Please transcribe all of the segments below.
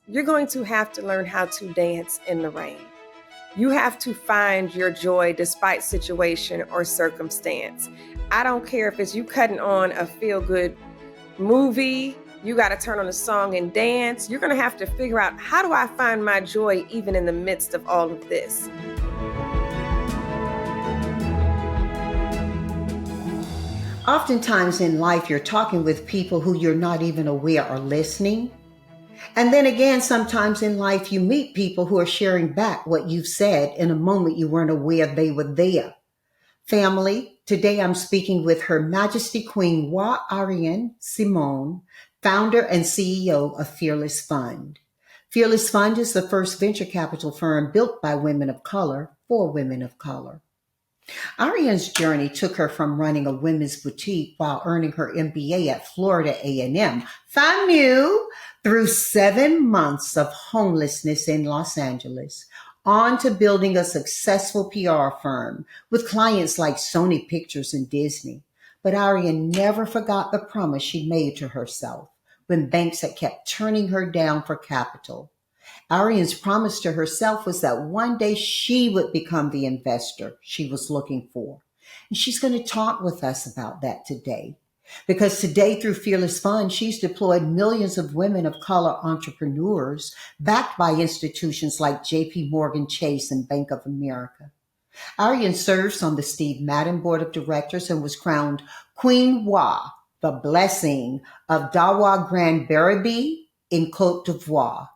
you're going to have to learn how to dance in the rain. You have to find your joy despite situation or circumstance. I don't care if it's you cutting on a feel-good movie, you got to turn on a song and dance. You're going to have to figure out, how do I find my joy even in the midst of all of this? Oftentimes in life, you're talking with people who you're not even aware are listening. And then again, sometimes in life, you meet people who are sharing back what you've said in a moment you weren't aware they were there. Family, today I'm speaking with Her Majesty Queen Arian Simone, founder and CEO of Fearless Fund. Fearless Fund is the first venture capital firm built by women of color for women of color. Arian's journey took her from running a women's boutique while earning her MBA at Florida A&M, FAMU, through 7 months of homelessness in Los Angeles, on to building a successful PR firm with clients like Sony Pictures and Disney. But Arian never forgot the promise she made to herself when banks had kept turning her down for capital. Arian's promise to herself was that one day she would become the investor she was looking for. And she's going to talk with us about that today. Because today, through Fearless Fund, she's deployed millions of women of color entrepreneurs backed by institutions like JP Morgan Chase and Bank of America. Arian serves on the Steve Madden Board of Directors and was crowned Queen Wa, the blessing of Dawa Grand Baribi in Cote d'Ivoire.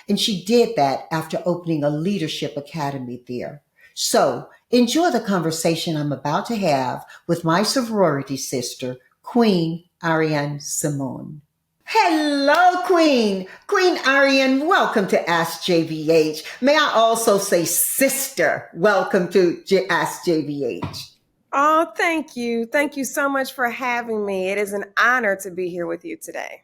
And she did that after opening a leadership academy there. So enjoy the conversation I'm about to have with my sorority sister, Queen Arian Simone. Hello, Queen. Queen Arian, welcome to Ask JBH. May I also say, sister, welcome to Ask JBH. Oh, thank you. Thank you so much for having me. It is an honor to be here with you today.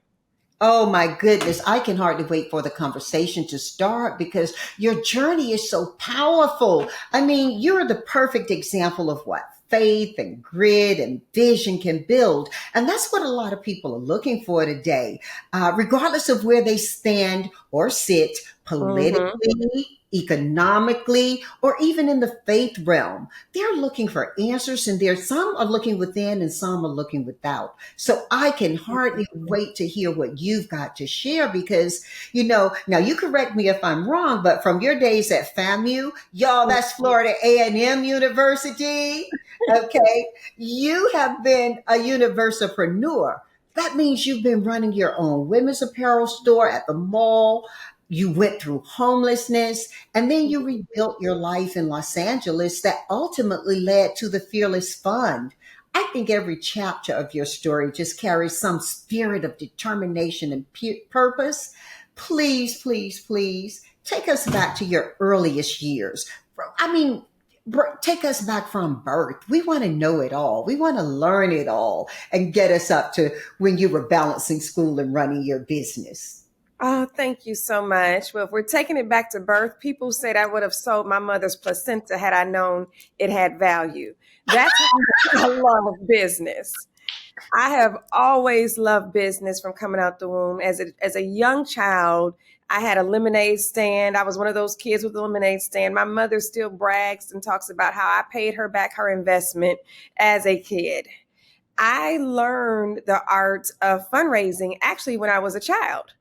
Oh my goodness, I can hardly wait for the conversation to start because your journey is so powerful. I mean, you're the perfect example of what faith and grit and vision can build. And that's what a lot of people are looking for today, regardless of where they stand or sit politically, economically, or even in the faith realm. They're looking for answers, and some are looking within and some are looking without. So I can hardly wait to hear what you've got to share because, now you correct me if I'm wrong, but from your days at FAMU, y'all, that's Florida A&M University. Okay. You have been a universapreneur. That means you've been running your own women's apparel store at the mall. You went through homelessness, and then you rebuilt your life in Los Angeles that ultimately led to the Fearless Fund. I think every chapter of your story just carries some spirit of determination and purpose. Please, please, please take us back to your earliest years. Take us back from birth. We want to know it all. We want to learn it all and get us up to when you were balancing school and running your business. Oh, thank you so much. Well, if we're taking it back to birth, people said I would have sold my mother's placenta had I known it had value. That's how I love business. I have always loved business from coming out the womb. As a young child, I had a lemonade stand. I was one of those kids with a lemonade stand. My mother still brags and talks about how I paid her back her investment as a kid. I learned the art of fundraising actually when I was a child.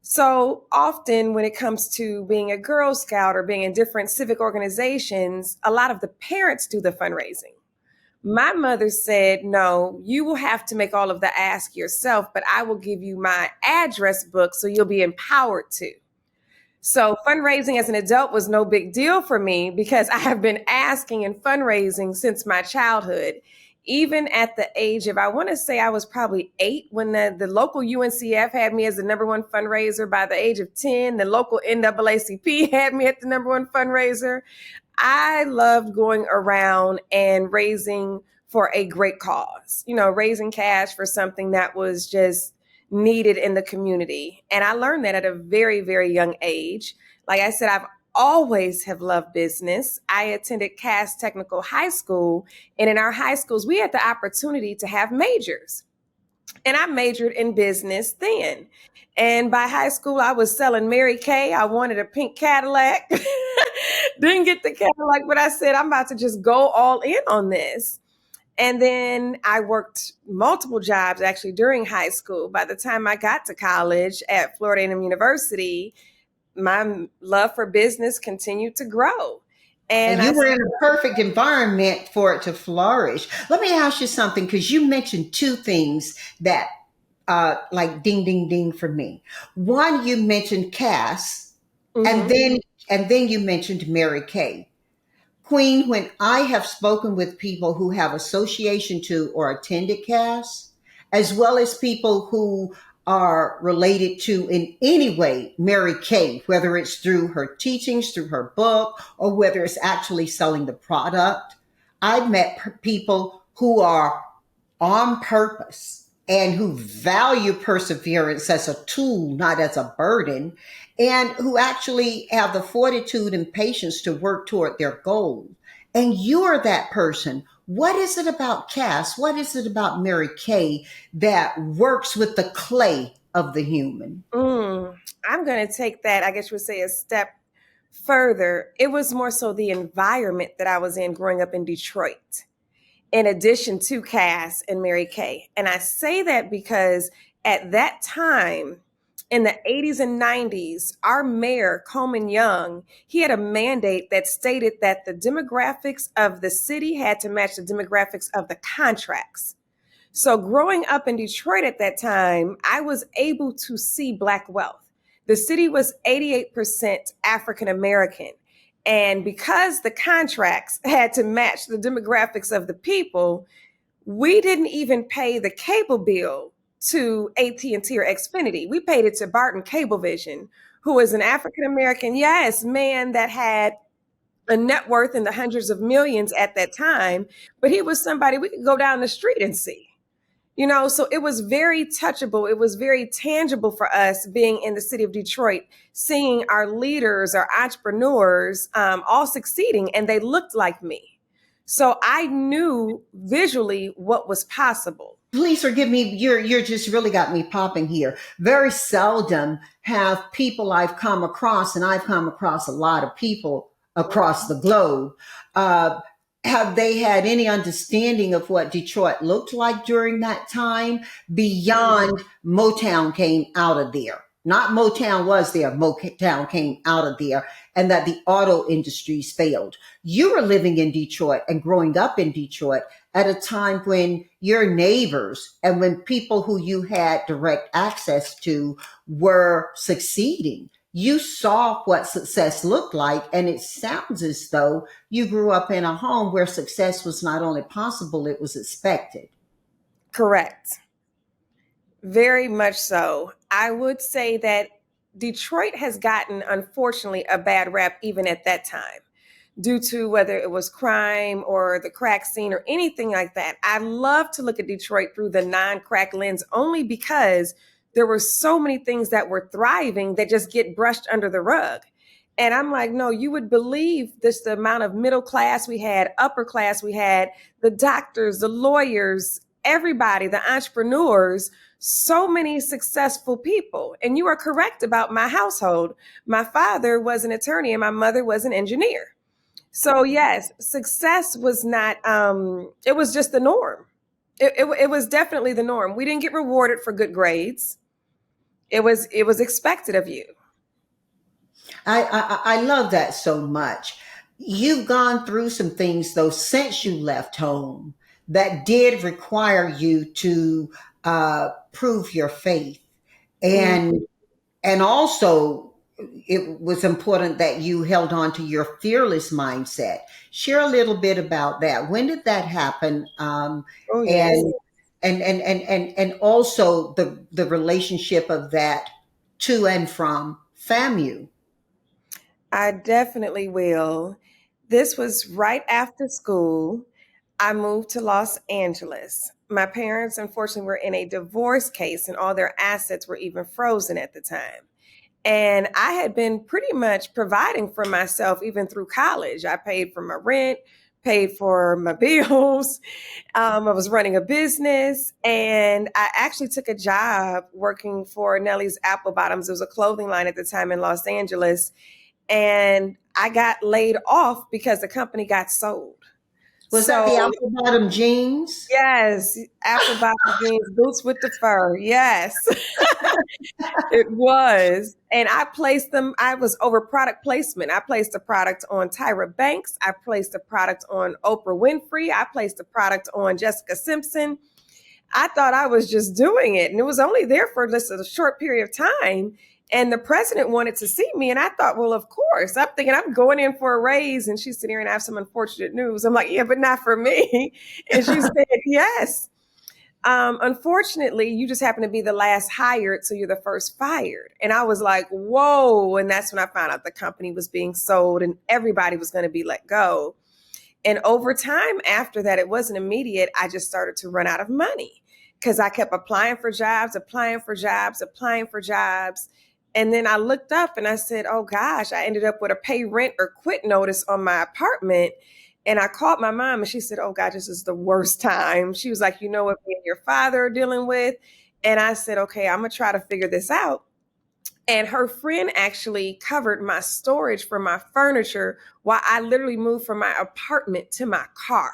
So often when it comes to being a Girl Scout or being in different civic organizations, a lot of the parents do the fundraising. My mother said, no, you will have to make all of the ask yourself, but I will give you my address book so you'll be empowered to. So fundraising as an adult was no big deal for me because I have been asking and fundraising since my childhood. Even at the age of, I want to say I was probably 8 when the local UNCF had me as the number one fundraiser. By the age of 10, the local NAACP had me at the number one fundraiser. I loved going around and raising for a great cause, raising cash for something that was just needed in the community. And I learned that at a very, very young age. Like I said, I've always have loved business. I attended Cass Technical High School, and in our high schools, we had the opportunity to have majors. And I majored in business then. And by high school, I was selling Mary Kay. I wanted a pink Cadillac. Didn't get the Cadillac, but I said, I'm about to just go all in on this. And then I worked multiple jobs actually during high school. By the time I got to college at Florida A&M University, my love for business continued to grow. And And I you were in a perfect environment for it to flourish. Let me ask you something, because you mentioned two things that like ding ding ding for me. One, you mentioned Cass, and Mhm. then you mentioned Mary Kay. Queen, when I have spoken with people who have association to or attended Cass, as well as people who are related to in any way Mary Kay, whether it's through her teachings, through her book, or whether it's actually selling the product, I've met people who are on purpose and who value perseverance as a tool, not as a burden, and who actually have the fortitude and patience to work toward their goal. And you're that person. What is it about Cass? What is it about Mary Kay that works with the clay of the human? I'm going to take that, I guess you would say, a step further. It was more so the environment that I was in growing up in Detroit, in addition to Cass and Mary Kay. And I say that because at that time, in the 80s and 90s, our mayor, Coleman Young, he had a mandate that stated that the demographics of the city had to match the demographics of the contracts. So growing up in Detroit at that time, I was able to see Black wealth. The city was 88% African American. And because the contracts had to match the demographics of the people, we didn't even pay the cable bill to AT&T or Xfinity. We paid it to Barton Cablevision, who was an African American, yes, man that had a net worth in the hundreds of millions at that time, but he was somebody we could go down the street and see. So it was very touchable. It was very tangible for us being in the city of Detroit, seeing our leaders, our entrepreneurs, all succeeding, and they looked like me. So I knew visually what was possible. Please forgive me. You're just really got me popping here. Very seldom have people I've come across, and I've come across a lot of people across the globe. Uh, have they had any understanding of what Detroit looked like during that time beyond Motown came out of there? Not Motown was there, Motown came out of there, and that the auto industries failed. You were living in Detroit and growing up in Detroit at a time when your neighbors and when people who you had direct access to were succeeding. You saw what success looked like, and it sounds as though you grew up in a home where success was not only possible, it was expected. Correct. Very much so. I would say that Detroit has gotten, unfortunately, a bad rap even at that time, due to whether it was crime or the crack scene or anything like that. I love to look at Detroit through the non-crack lens only because there were so many things that were thriving that just get brushed under the rug. And I'm like, no, you would believe this, the amount of middle class we had, upper class we had, the doctors, the lawyers, everybody, the entrepreneurs, so many successful people. And you are correct about my household. My father was an attorney and my mother was an engineer. So yes, success was not, it was just the norm. It was definitely the norm. We didn't get rewarded for good grades. It was expected of you. I love that so much. You've gone through some things though since you left home that did require you to prove your faith, and Mhm. also it was important that you held on to your fearless mindset. Share a little bit about that. When did that happen? Oh yes. And and also the relationship of that to and from FAMU. I definitely will. This was right after school. I moved to Los Angeles. My parents, unfortunately, were in a divorce case and all their assets were even frozen at the time. And I had been pretty much providing for myself even through college. I paid for my rent, paid for my bills. I was running a business, and I actually took a job working for Nellie's Apple Bottoms. It was a clothing line at the time in Los Angeles. And I got laid off because the company got sold. Was that the So, apple bottom jeans? yes, apple bottom jeans, boots with the fur. Yes, it was. And I placed them, I was over product placement. I placed the product on Tyra Banks. I placed the product on Oprah Winfrey. I placed the product on Jessica Simpson. I thought I was just doing it. And it was only there for just a short period of time. And the president wanted to see me. And I thought, well, of course. I'm thinking I'm going in for a raise. And she's sitting here and I have some unfortunate news. I'm like, yeah, but not for me. And she said, yes. Unfortunately, you just happen to be the last hired, so you're the first fired. And I was like, whoa. And that's when I found out the company was being sold and everybody was going to be let go. And over time after that, it wasn't immediate. I just started to run out of money because I kept applying for jobs. And then I looked up and I said, oh gosh, I ended up with a pay rent or quit notice on my apartment. And I called my mom and she said, oh God, this is the worst time. She was like, you know what me and your father are dealing with? And I said, okay, I'm going to try to figure this out. And her friend actually covered my storage for my furniture while I literally moved from my apartment to my car.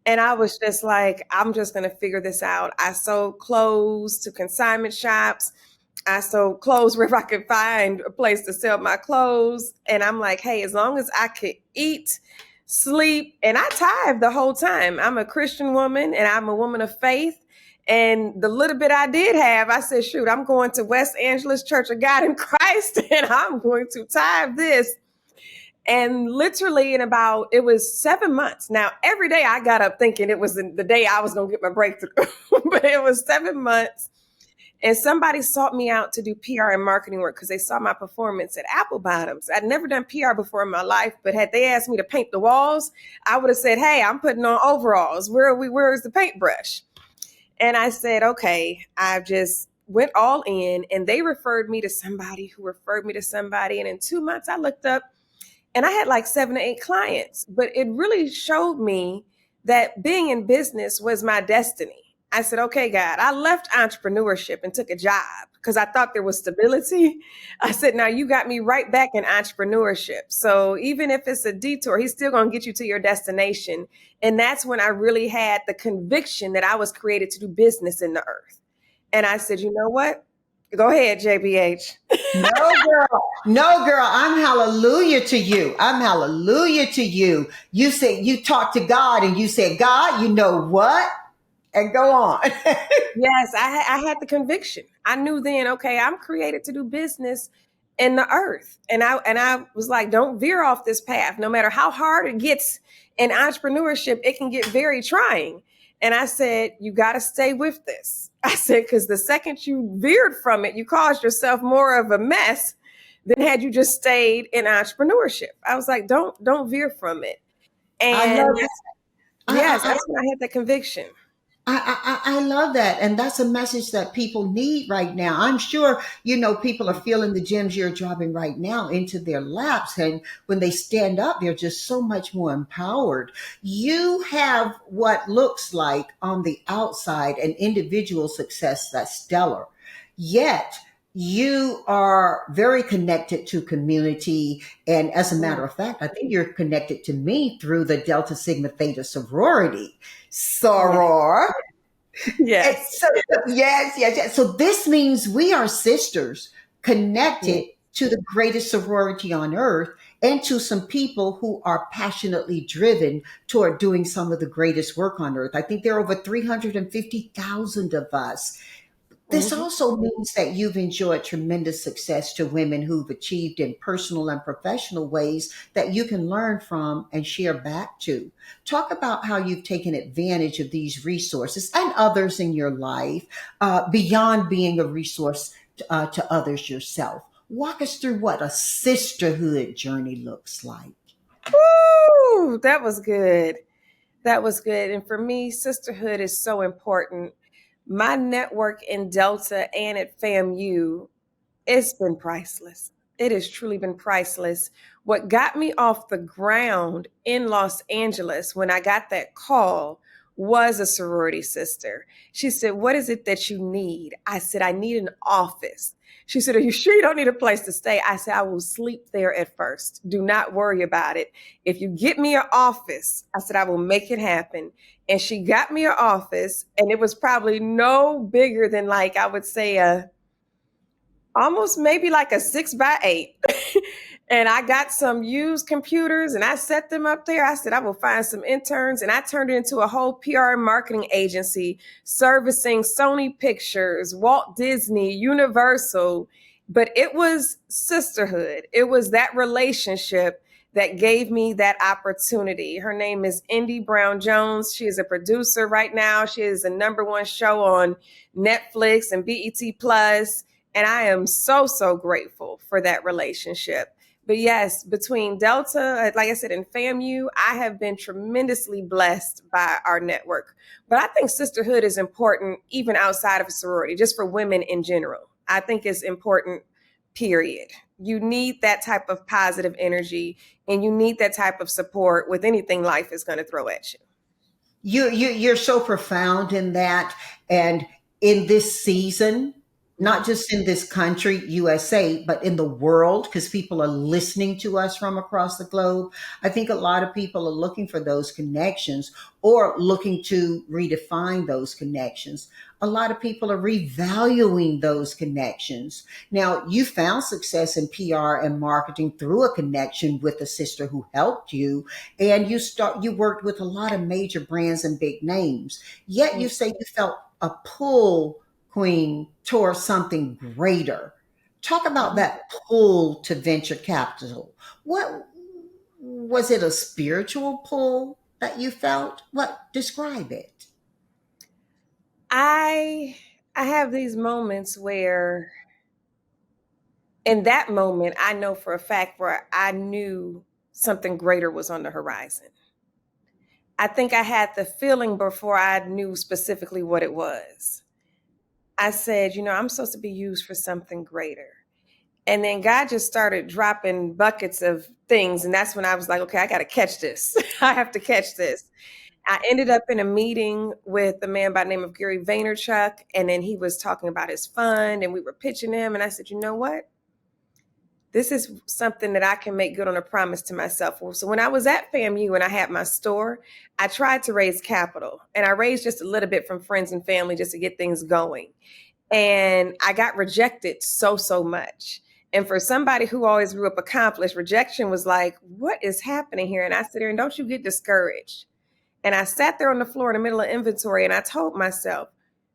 And I was just like, I'm just going to figure this out. I sold clothes to consignment shops. I sold clothes wherever I could find a place to sell my clothes. And I'm like, hey, as long as I could eat, sleep, and I tithe the whole time. I'm a Christian woman and I'm a woman of faith. And the little bit I did have, I said, shoot, I'm going to West Angeles Church of God in Christ and I'm going to tithe this. And literally it was 7 months. Now, every day I got up thinking it was the day I was going to get my breakthrough, but it was 7 months. And somebody sought me out to do PR and marketing work because they saw my performance at Apple Bottoms. I'd never done PR before in my life, but had they asked me to paint the walls, I would have said, hey, I'm putting on overalls. Where is the paintbrush? And I said, okay, I just went all in, and they referred me to somebody who referred me to somebody. And in 2 months, I looked up and I had like 7 to 8 clients, but it really showed me that being in business was my destiny. I said, okay, God, I left entrepreneurship and took a job because I thought there was stability. I said, now you got me right back in entrepreneurship. So even if it's a detour, he's still going to get you to your destination. And that's when I really had the conviction that I was created to do business in the earth. And I said, you know what? Go ahead, JBH. No, girl. No, girl. I'm hallelujah to you. I'm hallelujah to you. You said you talked to God and you said, God, you know what? And go on. Yes, I had the conviction. I knew then, okay, I'm created to do business in the earth. And I was like, don't veer off this path. No matter how hard it gets in entrepreneurship, it can get very trying. And I said, you got to stay with this. I said, because the second you veered from it, you caused yourself more of a mess than had you just stayed in entrepreneurship. I was like, don't veer from it. I And love it. yes, that's when I had that conviction. I love that. And that's a message that people need right now. I'm sure, people are feeling the gems you're dropping right now into their laps. And when they stand up, they're just so much more empowered. You have what looks like on the outside an individual success that's stellar. Yet, you are very connected to community. And as a matter of fact, I think you're connected to me through the Delta Sigma Theta sorority. Soror. Yes. So, yes. So this means we are sisters connected to the greatest sorority on earth and to some people who are passionately driven toward doing some of the greatest work on earth. I think there are over 350,000 of us. This Mhm. also means that you've enjoyed tremendous success to women who've achieved in personal and professional ways that you can learn from and share back to. Talk about how you've taken advantage of these resources and others in your life beyond being a resource to others yourself. Walk us through what a sisterhood journey looks like. Woo! That was good. That was good. And for me, sisterhood is so important. My network in Delta and at FAMU, it's been priceless. It has truly been priceless. What got me off the ground in Los Angeles when I got that call was a sorority sister. She said, "What is it that you need?" I said, "I need an office." She said, "Are you sure you don't need a place to stay?" I said, "I will sleep there at first. Do not worry about it. If you get me an office," I said, "I will make it happen." And she got me an office, and it was probably no bigger than, like, I would say almost maybe like a 6x8. And I got some used computers and I set them up there. I said, I will find some interns. And I turned it into a whole PR and marketing agency servicing Sony Pictures, Walt Disney, Universal. But it was sisterhood. It was that relationship that gave me that opportunity. Her name is Indy Brown Jones. She is a producer right now. She is a #1 show on Netflix and BET Plus. And I am so, so grateful for that relationship. But yes, between Delta, like I said, and FAMU, I have been tremendously blessed by our network. But I think sisterhood is important even outside of a sorority, just for women in general. I think it's important, period. You need that type of positive energy and you need that type of support with anything life is going to throw at you. You're so profound in that. And in this season, not just in this country, USA, but in the world, because people are listening to us from across the globe. I think a lot of people are looking for those connections or looking to redefine those connections. A lot of people are revaluing those connections. Now, you found success in PR and marketing through a connection with a sister who helped you, and you worked with a lot of major brands and big names. Yet you say you felt a pull, Queen, towards something greater. Talk about that pull to venture capital. What was it, a spiritual pull that you felt? What, describe it? I I have these moments where in that moment I know for a fact where I knew something greater was on the horizon. I think I had the feeling before I knew specifically what it was. I said, I'm supposed to be used for something greater. And then God just started dropping buckets of things. And that's when I was like, okay, I got to catch this. I have to catch this. I ended up in a meeting with a man by the name of Gary Vaynerchuk. And then he was talking about his fund and we were pitching him. And I said, you know what? This is something that I can make good on a promise to myself. So when I was at FAMU and I had my store, I tried to raise capital and I raised just a little bit from friends and family just to get things going. And I got rejected so much. And for somebody who always grew up accomplished, rejection was like, what is happening here? And I sit there and don't you get discouraged. And I sat there on the floor in the middle of inventory and I told myself,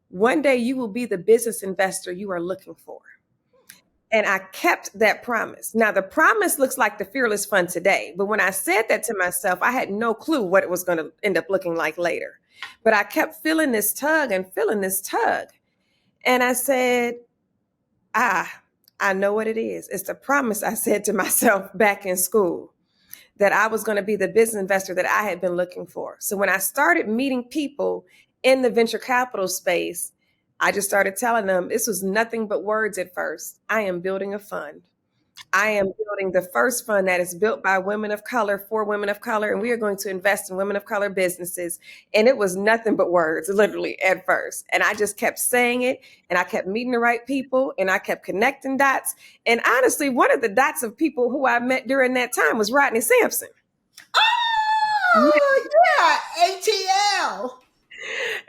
one day you will be the business investor you are looking for. And I kept that promise. Now, the promise looks like the Fearless Fund today. But when I said that to myself, I had no clue what it was going to end up looking like later. But I kept feeling this tug and feeling this tug. And I said, I know what it is. It's the promise I said to myself back in school that I was going to be the business investor that I had been looking for. So when I started meeting people in the venture capital space, I just started telling them this was nothing but words at first. I am building a fund. I am building the first fund that is built by women of color for women of color, and we are going to invest in women of color businesses. And it was nothing but words, literally, at first. And I just kept saying it, and I kept meeting the right people, and I kept connecting dots. And honestly, one of the dots of people who I met during that time was Rodney Sampson. Oh, yeah, ATL.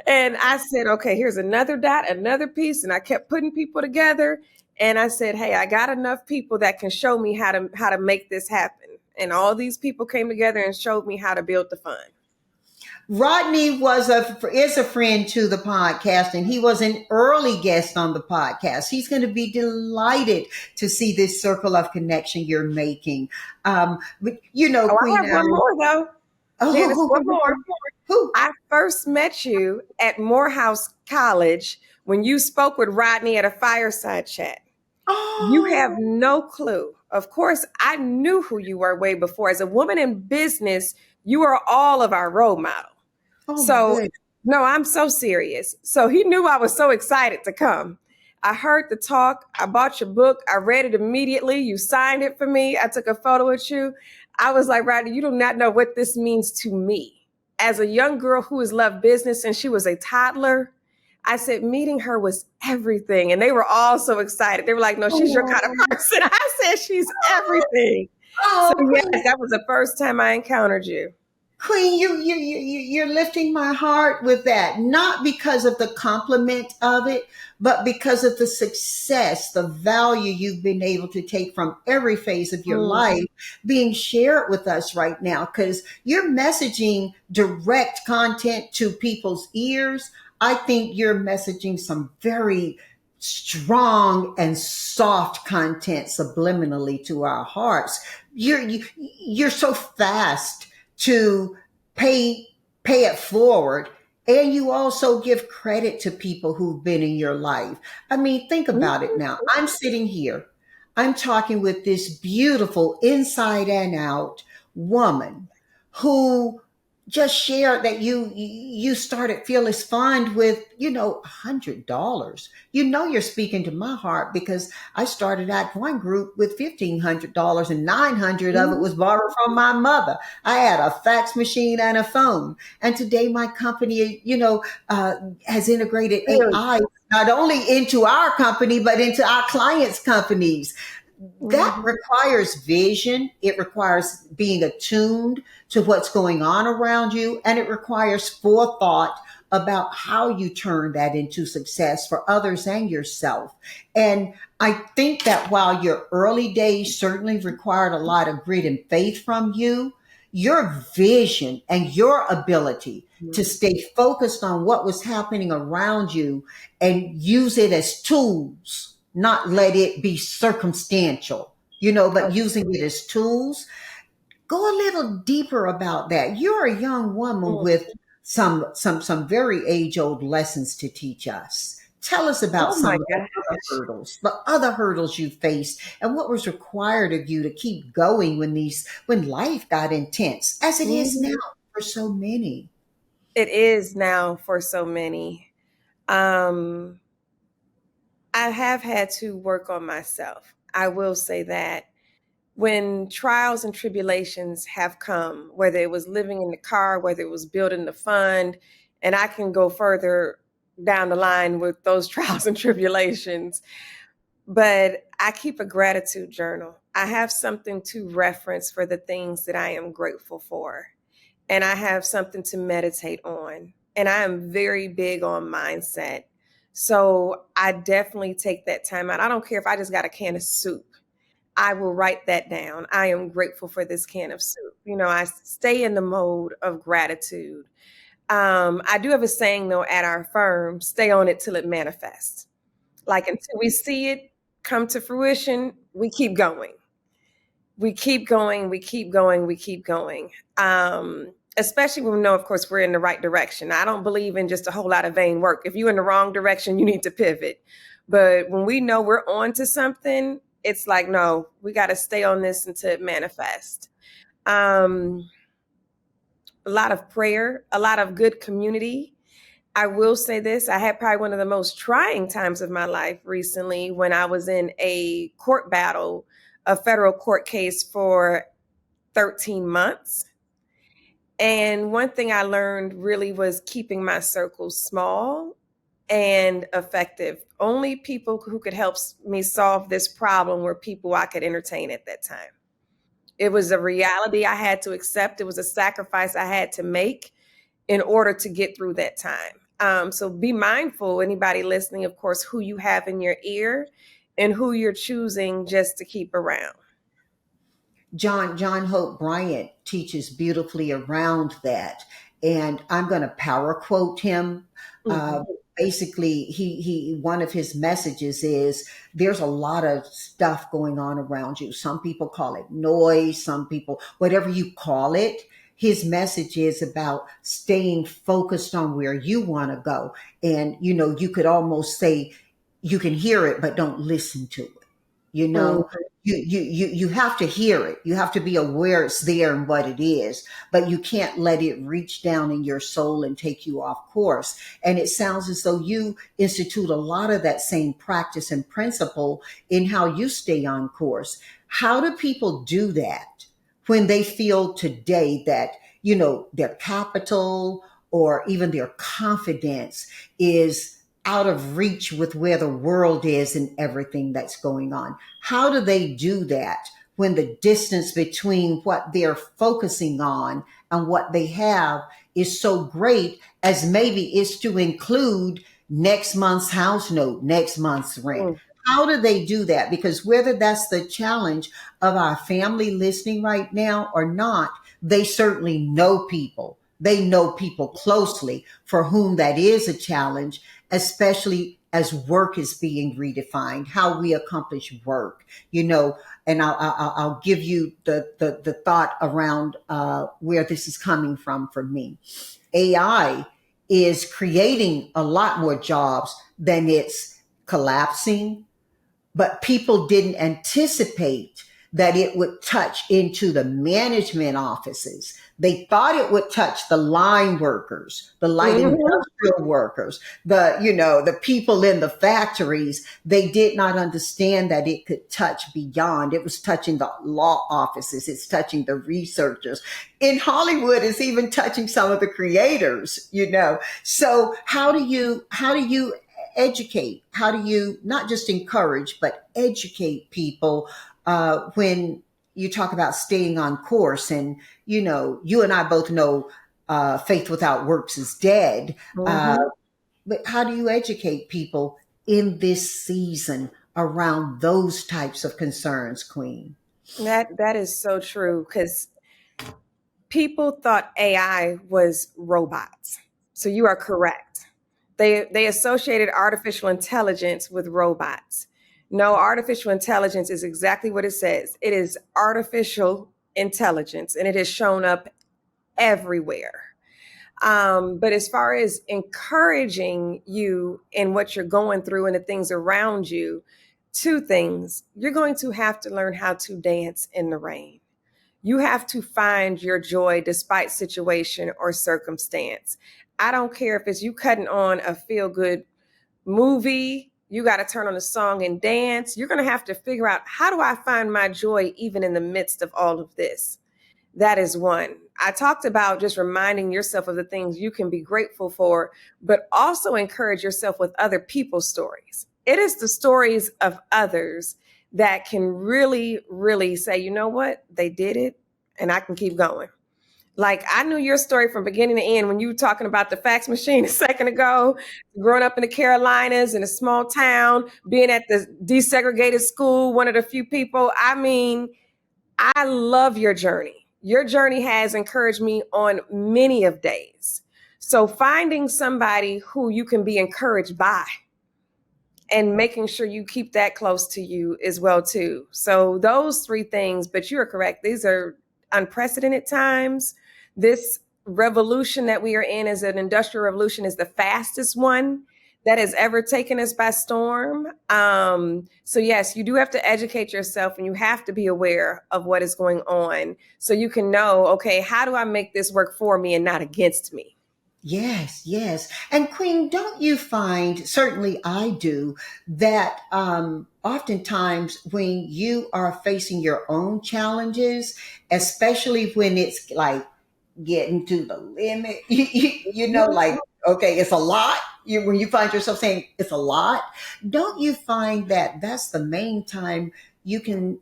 And I said, okay, here's another dot, another piece. And I kept putting people together. And I said, hey, I got enough people that can show me how to make this happen. And all these people came together and showed me how to build the fund. Rodney is a friend to the podcast, and he was an early guest on the podcast. He's going to be delighted to see this circle of connection you're making. But Queen, I have one more though. Janice, one more. Who? I first met you at Morehouse College when you spoke with Rodney at a fireside chat. Oh. You have no clue. Of course, I knew who you were way before. As a woman in business, you are all of our role model. Oh, so, no, I'm so serious. So he knew I was so excited to come. I heard the talk. I bought your book. I read it immediately. You signed it for me. I took a photo with you. I was like, Ryder, you do not know what this means to me. As a young girl who has loved business since she was a toddler, I said meeting her was everything. And they were all so excited. They were like, no, she's your kind of person. I said, she's everything. So Oh, yes, that was the first time I encountered you. Queen, you're lifting my heart with that, not because of the compliment of it, but because of the success, the value you've been able to take from every phase of your Mm. life being shared with us right now. Because you're messaging direct content to people's ears. I think you're messaging some very strong and soft content subliminally to our hearts. You're so fast to pay pay it forward, and you also give credit to people who've been in your life. I mean, think about it now. I'm sitting here, I'm talking with this beautiful inside and out woman who just shared that you started Fearless Fund with, $100. You're speaking to my heart, because I started out one group with $1,500, and 900 of it was borrowed from my mother. I had a fax machine and a phone, and today my company, has integrated AI not only into our company but into our clients' companies. That Mhm. requires vision. It requires being attuned to what's going on around you. And it requires forethought about how you turn that into success for others and yourself. And I think that while your early days certainly required a lot of grit and faith from you, your vision and your ability to stay focused on what was happening around you and use it as tools, not let it be circumstantial, but using it as tools. Go a little deeper about that. You're a young woman Mm. with some very age old lessons to teach us. Tell us about Oh my some of gosh. the other hurdles you faced, and what was required of you to keep going when life got intense, as it is now Mhm. for so many. It is now for so many. Um, I have had to work on myself. I will say that when trials and tribulations have come, whether it was living in the car, whether it was building the fund, and I can go further down the line with those trials and tribulations, but I keep a gratitude journal. I have something to reference for the things that I am grateful for, and I have something to meditate on. And I am very big on mindset. So I definitely take that time out. I don't care if I just got a can of soup. I will write that down. I am grateful for this can of soup. I stay in the mode of gratitude. I do have a saying though at our firm, stay on it till it manifests. Like until we see it come to fruition, we keep going. We keep going, we keep going, we keep going. Especially when we know, of course, we're in the right direction. I don't believe in just a whole lot of vain work. If you're in the wrong direction, you need to pivot. But when we know we're on to something, it's like, no, we got to stay on this until it manifests. Um, a lot of prayer, a lot of good community. I will say this, I had probably one of the most trying times of my life recently when I was in a court battle, a federal court case for 13 months. And one thing I learned really was keeping my circle small and effective. Only people who could help me solve this problem were people I could entertain at that time. It was a reality I had to accept. It was a sacrifice I had to make in order to get through that time. So be mindful, anybody listening, of course, who you have in your ear and who you're choosing just to keep around. John Hope Bryant teaches beautifully around that, and I'm going to power quote him. Uh, Mhm. Basically, he one of his messages is there's a lot of stuff going on around you. Some people call it noise, some people whatever you call it. His message is about staying focused on where you want to go, and you could almost say you can hear it, but don't listen to it. You Mm. know, you have to hear it. You have to be aware it's there and what it is, but you can't let it reach down in your soul and take you off course. And it sounds as though you institute a lot of that same practice and principle in how you stay on course. How do people do that when they feel today that, their capital or even their confidence is out of reach with where the world is and everything that's going on? How do they do that when the distance between what they're focusing on and what they have is so great as maybe it's to include next month's house note, next month's rent? Mm. How do they do that? Because whether that's the challenge of our family listening right now or not, they certainly know people. They know people closely for whom that is a challenge, especially as work is being redefined, how we accomplish work, and I'll give you the thought around where this is coming from for me. AI is creating a lot more jobs than it's collapsing, but people didn't anticipate that it would touch into the management offices. They thought it would touch the line workers, the light Mhm. industrial workers, the people in the factories. They did not understand that it could touch beyond. It was touching the law offices. It's touching the researchers. In Hollywood, it's even touching some of the creators. So how do you educate? How do you not just encourage, but educate people when you talk about staying on course? And, you and I both know faith without works is dead. Mhm. But how do you educate people in this season around those types of concerns, Queen? That is so true because people thought AI was robots. So you are correct. They associated artificial intelligence with robots. No, artificial intelligence is exactly what it says. It is artificial intelligence, and it has shown up everywhere. But as far as encouraging you in what you're going through and the things around you, two things. You're going to have to learn how to dance in the rain. You have to find your joy despite situation or circumstance. I don't care if it's you cutting on a feel good movie, you got to turn on a song and dance. You're going to have to figure out, how do I find my joy even in the midst of all of this? That is one. I talked about just reminding yourself of the things you can be grateful for, but also encourage yourself with other people's stories. It is the stories of others that can really, really say, you know what, they did it and I can keep going. Like, I knew your story from beginning to end when you were talking about the fax machine a second ago, growing up in the Carolinas in a small town, being at the desegregated school, one of the few people. I mean, I love your journey. Your journey has encouraged me on many of days. So finding somebody who you can be encouraged by and making sure you keep that close to you as well too. So those three things, but you are correct. These are unprecedented times. This revolution that we are in as an industrial revolution is the fastest one that has ever taken us by storm. So yes, you do have to educate yourself and you have to be aware of what is going on so you can know, okay, how do I make this work for me and not against me? Yes, yes. And Queen, don't you find, certainly I do, that oftentimes when you are facing your own challenges, especially when it's like getting to the limit, like, okay, it's a lot. When you find yourself saying it's a lot, don't you find that that's the main time you can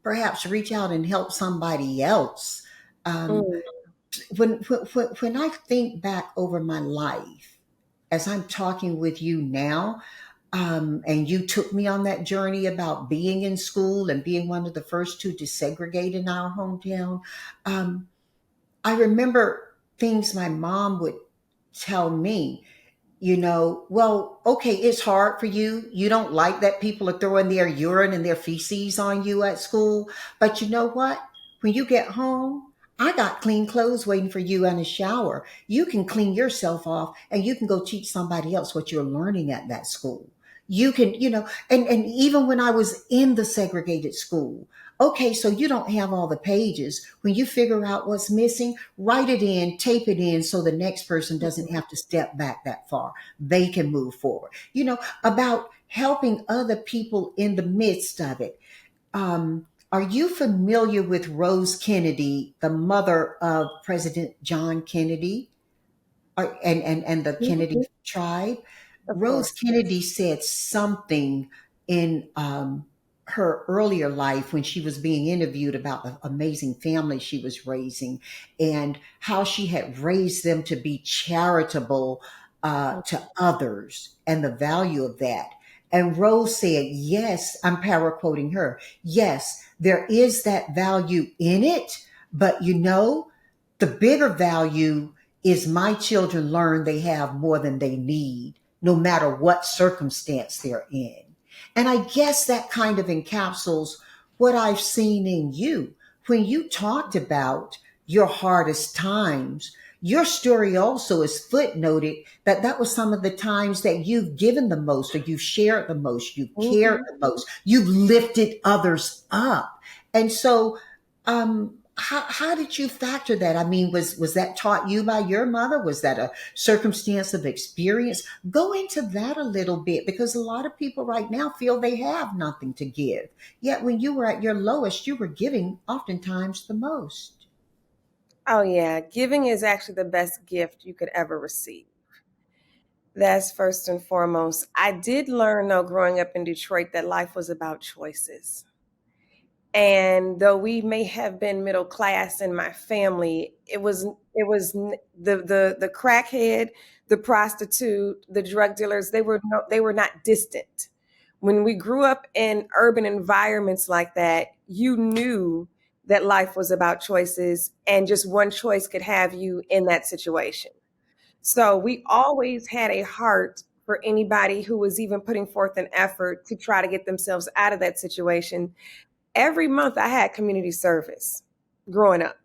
perhaps reach out and help somebody else? Um, Mm, when I think back over my life, as I'm talking with you now, and you took me on that journey about being in school and being one of the first to desegregate in our hometown, um, I remember things my mom would tell me. Well, okay, it's hard for you. You don't like that people are throwing their urine and their feces on you at school. But you know what? When you get home, I got clean clothes waiting for you and a shower. You can clean yourself off and you can go teach somebody else what you're learning at that school. You can, and even when I was in the segregated school, okay, so you don't have all the pages. When you figure out what's missing, write it in, tape it in so the next person doesn't have to step back that far. They can move forward. About helping other people in the midst of it. Are you familiar with Rose Kennedy, the mother of President John Kennedy, and the Kennedy Mhm. tribe? Of Rose course. Kennedy said something in her earlier life when she was being interviewed about the amazing family she was raising and how she had raised them to be charitable to others and the value of that. And Rose said, yes, I'm paraquoting her. Yes, there is that value in it, but the bigger value is my children learn they have more than they need, no matter what circumstance they're in. And I guess that kind of encapsulates what I've seen in you. When you talked about your hardest times, your story also is footnoted that was some of the times that you've given the most, or you've shared the most, you've cared Mhm. the most, you've lifted others up. And so, how did you factor that? I mean, was that taught you by your mother? Was that a circumstance of experience? Go into that a little bit, because a lot of people right now feel they have nothing to give. Yet when you were at your lowest, you were giving oftentimes the most. Oh, yeah. Giving is actually the best gift you could ever receive. That's first and foremost. I did learn, though, growing up in Detroit, that life was about choices. And though we may have been middle class in my family, the crackhead, the prostitute, the drug dealers, they were not distant. When we grew up in urban environments like that, you knew that life was about choices, and just one choice could have you in that situation. So we always had a heart for anybody who was even putting forth an effort to try to get themselves out of that situation. Every month I had community service growing up.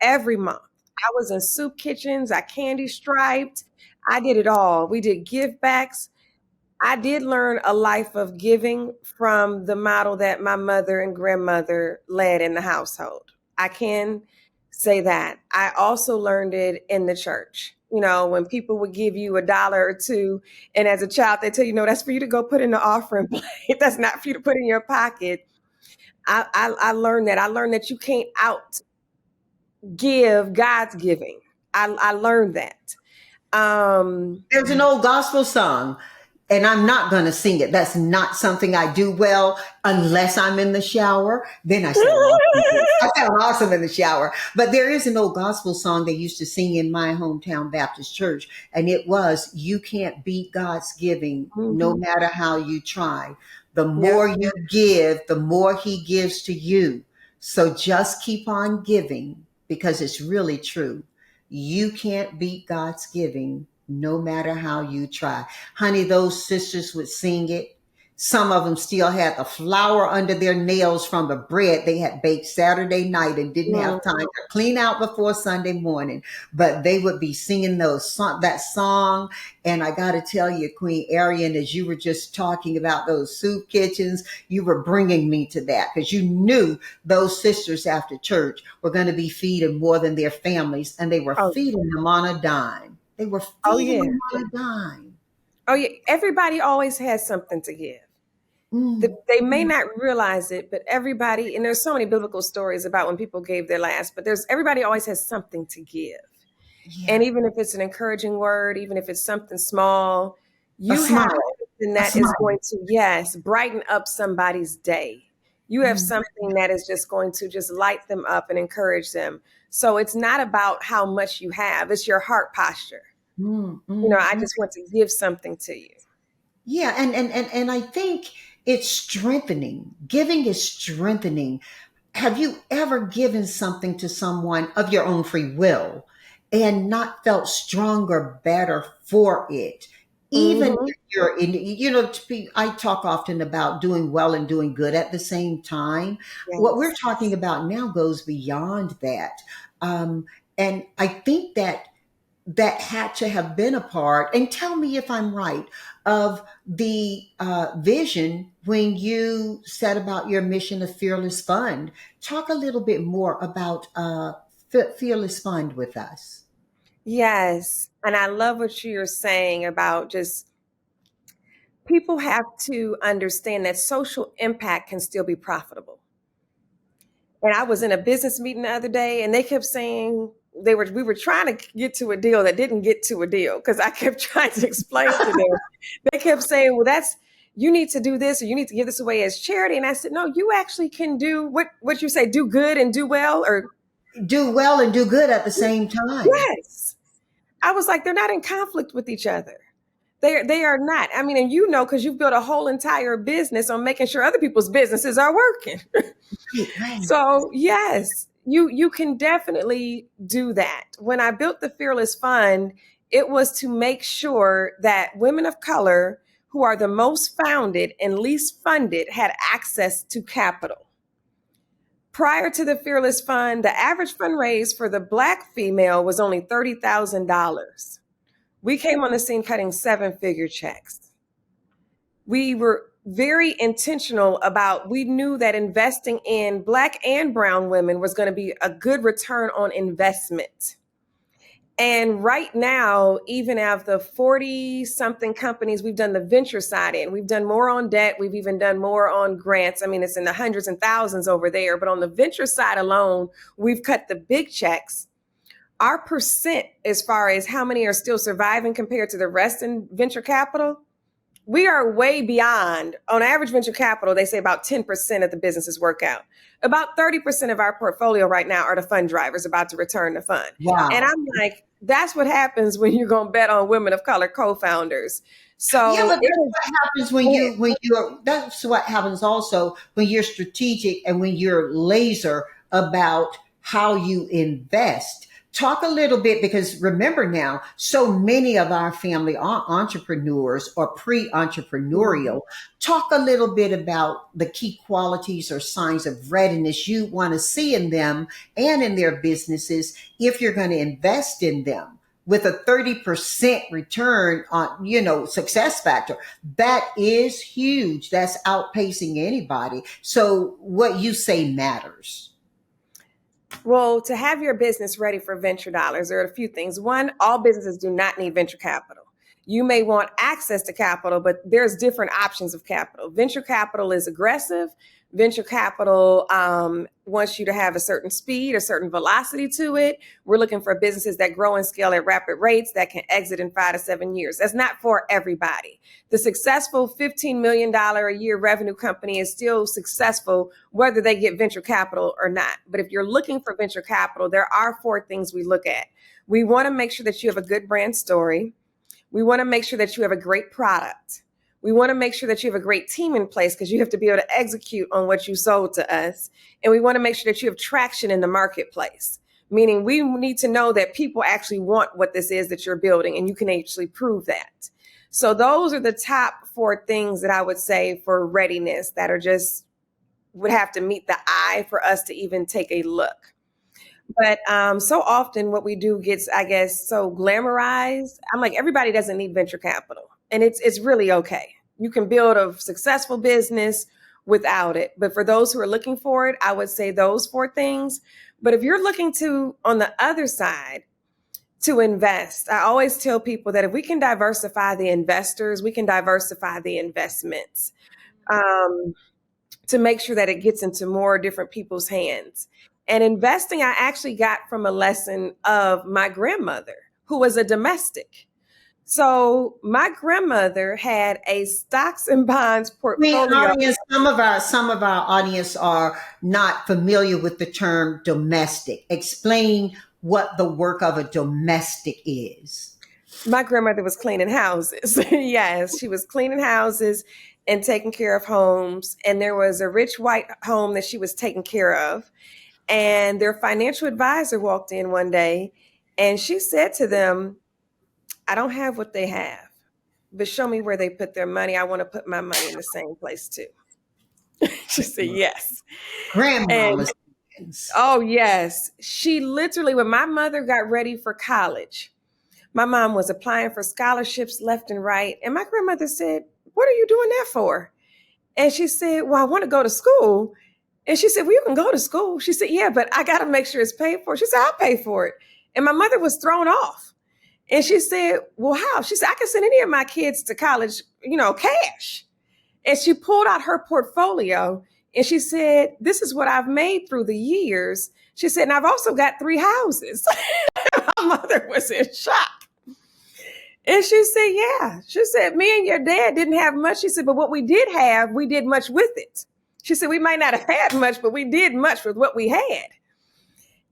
Every month. I was in soup kitchens, I candy striped. I did it all. We did give backs. I did learn a life of giving from the model that my mother and grandmother led in the household. I can say that. I also learned it in the church. When people would give you $1 or two, and as a child, they tell you, no, that's for you to go put in the offering plate. That's not for you to put in your pocket. I learned that. I learned that you can't out give God's giving. I learned that. Um, There's an old gospel song, and I'm not going to sing it. That's not something I do well unless I'm in the shower. Then I sound awesome. I sound awesome in the shower. But there is an old gospel song they used to sing in my hometown Baptist church, and it was, "You can't beat God's giving no mhm. matter how you try. The Yep. more you give, the more He gives to you. So just keep on giving, because it's really true. You can't beat God's giving no matter how you try." Honey, those sisters would sing it. Some of them still had the flour under their nails from the bread they had baked Saturday night and didn't have time Mm. to clean out before Sunday morning. But they would be singing that song. And I got to tell you, Queen Arian, as you were just talking about those soup kitchens, you were bringing me to that, because you knew those sisters after church were going to be feeding more than their families, and they were Oh, feeding them on a dime. They were oh feeding yeah. them on a dime. Oh yeah. Everybody always has something to give. Mm, They may mm, not realize it, but everybody, and there's so many biblical stories about when people gave their last, but everybody always has something to give. yeah. And even if it's an encouraging word, even if it's something small, A you have smile. something A that is going smile. to, yes, brighten up somebody's day. You have Mm, something that is just going to just light them up and encourage them. So it's not about how much you have, it's your heart posture. mm, mm, I mm. just want to give something to you. Yeah, and I think it's strengthening. Giving is strengthening. Have you ever given something to someone of your own free will and not felt stronger, better for it? Even Hmm. if you're in, I talk often about doing well and doing good at the same time. What we're Yes. talking about now goes beyond that. Um, and I think that that had to have been a part, and tell me if I'm right, of the vision when you set about your mission of Fearless Fund. Talk a little bit more about Fearless Fund with us. Yes. And I love what you're saying about just people have to understand that social impact can still be profitable. And I was in a business meeting the other day and they kept saying we were trying to get to a deal that didn't get to a deal because I kept trying to explain to them. They kept saying, well, that's you need to do this or you need to give this away as charity. And I said, no, you actually can do what you say, do good and do well, or Do well and do good at the same time. yes. I was like, they're not in conflict with each other. They are not. I mean, and you know, because you've built a whole entire business on making sure other people's businesses are working. Right, right. So yes, you can definitely do that. When I built the Fearless Fund, it was to make sure that women of color who are the most founded and least funded had access to capital. Prior to the Fearless Fund, the average fundraise for the Black female was only $30,000. We came on the scene cutting seven-figure checks. We were very intentional about, we knew that investing in Black and brown women was going to be a good return on investment. And right now, even of the 40 something companies we've done the venture side in, we've done more on debt. We've even done more on grants. I mean, it's in the hundreds and thousands over there. But on the venture side alone, we've cut the big checks. Our percent as far as how many are still surviving compared to the rest in venture capital, we are way beyond. On average venture capital, they say about 10% of the businesses work out. About 30% of our portfolio right now are the fund drivers about to return the fund. And Wow. I'm like, that's what happens when you're going to bet on women of color co-founders. Yeah, So but that's what happens that's what happens also when you're strategic and when you're laser about how you invest. Talk a little bit, because remember now, so many of our family are entrepreneurs or pre-entrepreneurial. Talk a little bit about the key qualities or signs of readiness you want to see in them and in their businesses if you're going to invest in them with a 30% return on, success factor. That is huge. That's outpacing anybody. So what you say matters. well, to have your business ready for venture dollars, there are a few things. One, all businesses do not need venture capital. You may want access to capital, but there's different options of capital. Venture capital is aggressive. Venture capital wants you to have a certain speed, a certain velocity to it. We're looking for businesses that grow and scale at rapid rates that can exit in 5 to 7 years. That's not for everybody. The successful $15 million a year revenue company is still successful whether they get venture capital or not. But if you're looking for venture capital, there are 4 things we look at. We want to make sure that you have a good brand story. We want to make sure that you have a great product. We want to make sure that you have a great team in place because you have to be able to execute on what you sold to us. And we want to make sure that you have traction in the marketplace, meaning we need to know that people actually want what this is that you're building and you can actually prove that. So those are the top 4 things that I would say for readiness that are just would have to meet the eye for us to even take a look. But so often what we do gets, I guess, so glamorized. I'm like, everybody doesn't need venture capital. And it's really okay. You can build a successful business without it. But for those who are looking for it, I would say those 4 things. But if you're looking to, on the other side, to invest, I always tell people that if we can diversify the investors, we can diversify the investments. To make sure that it gets into more different people's hands. And investing, I actually got from a lesson of my grandmother, who was a domestic. So my grandmother had a stocks and bonds I mean, portfolio. audience, some of our audience are not familiar with the term domestic. Explain what the work of a domestic is. My grandmother was cleaning houses. Yes, she was cleaning houses and taking care of homes. And there was a rich white home that she was taking care of. And their financial advisor walked in one day and she said to them, I don't have what they have, but show me where they put their money. I want to put my money in the same place too. She said, yes. And Grandmama's. oh, yes. She literally, when my mother got ready for college, My mom was applying for scholarships left and right. And my grandmother said, "What are you doing that for?" And she said, "Well, I want to go to school." And she said, "Well, you can go to school." She said, "Yeah, but I got to make sure it's paid for." She said, "I'll pay for it." And my mother was thrown off. And she said, "Well, how?" She said, "I can send any of my kids to college, cash." And she pulled out her portfolio and she said, "This is what I've made through the years." She said, "And I've also got 3 houses." My mother was in shock. And she said, "Yeah." She said, "Me and your dad didn't have much." She said, "But what we did have, we did much with it." She said, "We might not have had much, but we did much with what we had."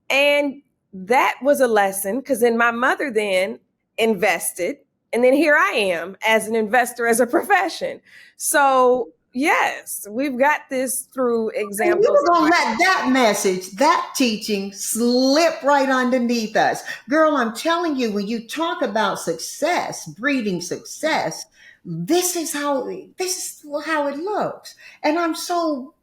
And that was a lesson, because then my mother then invested. And then here I am as an investor, as a profession. So yes, we've got this through And examples. you were going to let that message, that teaching slip right underneath us. Girl, I'm telling you, when you talk about success, breeding success, this is how it looks. And I'm so